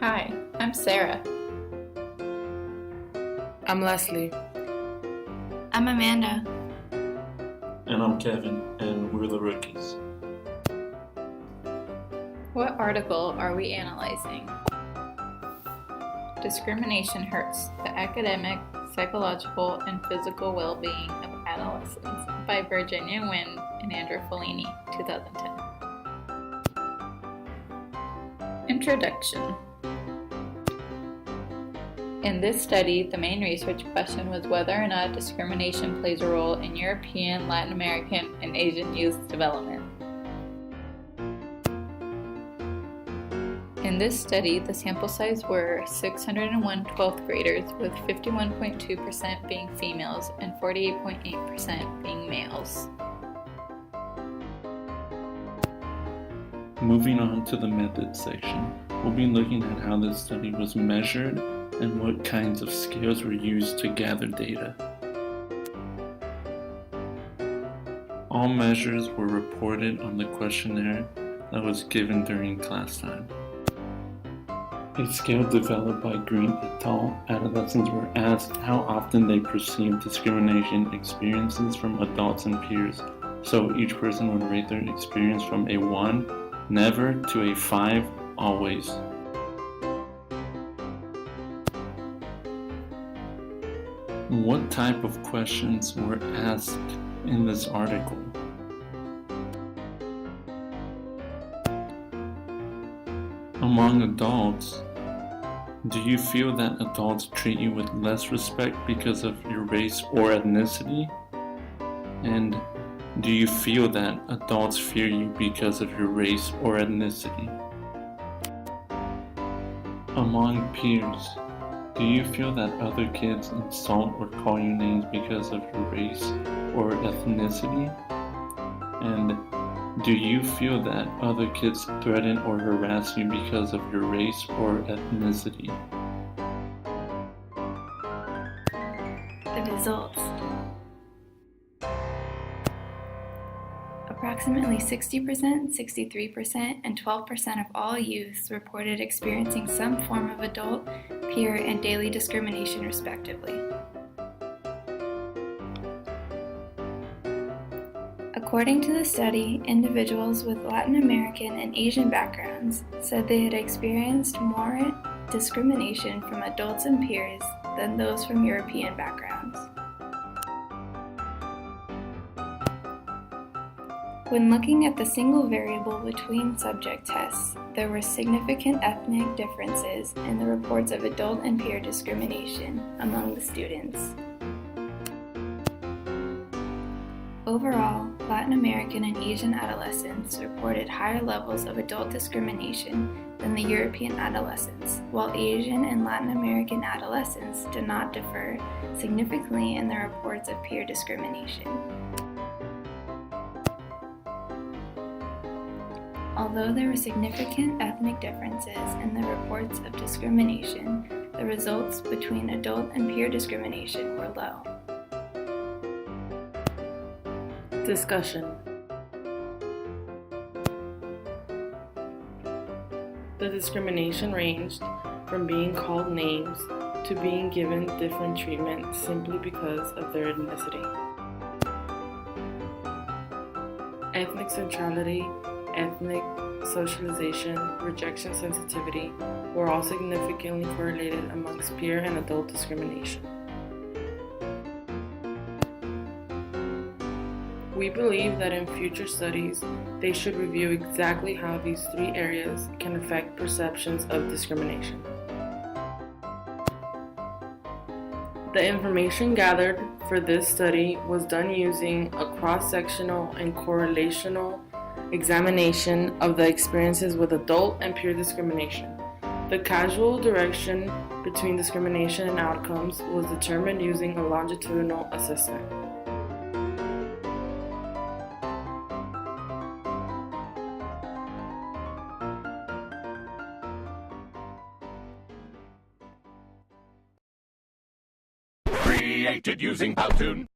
Hi, I'm Sara. I'm Leslie. I'm Amanda. And I'm Kevin, and we're the rookies. What article are we analyzing? Discrimination Hurts the Academic, Psychological, and Physical Well-Being of Adolescents by Virginia Huynh and Andrew Fuligni, 2010. Introduction. In this study, the main research question was whether or not discrimination plays a role in European, Latin American, and Asian youth development. In this study, the sample size were 601 12th graders, with 51.2% being females and 48.8% being males. Moving on to the methods section, we'll be looking at how this study was measured and what kinds of scales were used to gather data. All measures were reported on the questionnaire that was given during class time. A scale developed by Green et al. Adolescents were asked how often they perceived discrimination experiences from adults and peers, so each person would rate their experience from a 1, never, to a 5, always. What type of questions were asked in this article? Among adults, do you feel that adults treat you with less respect because of your race or ethnicity? And do you feel that adults fear you because of your race or ethnicity? Among peers, do you feel that other kids insult or call you names because of your race or ethnicity? And do you feel that other kids threaten or harass you because of your race or ethnicity? The results. Approximately 60%, 63%, and 12% of all youths reported experiencing some form of adult, peer, and daily discrimination, respectively. According to the study, individuals with Latin American and Asian backgrounds said they had experienced more discrimination from adults and peers than those from European backgrounds. When looking at the single variable between subject tests, there were significant ethnic differences in the reports of adult and peer discrimination among the students. Overall, Latin American and Asian adolescents reported higher levels of adult discrimination than the European adolescents, while Asian and Latin American adolescents did not differ significantly in their reports of peer discrimination. Although there were significant ethnic differences in the reports of discrimination, the results between adult and peer discrimination were low. Discussion. The discrimination ranged from being called names to being given different treatment simply because of their ethnicity. Ethnic centrality, ethnic socialization, rejection sensitivity were all significantly correlated amongst peer and adult discrimination. We believe that in future studies, they should review exactly how these three areas can affect perceptions of discrimination. The information gathered for this study was done using a cross-sectional and correlational examination of the experiences with adult and peer discrimination. The causal direction between discrimination and outcomes was determined using a longitudinal assessment. Created using Powtoon.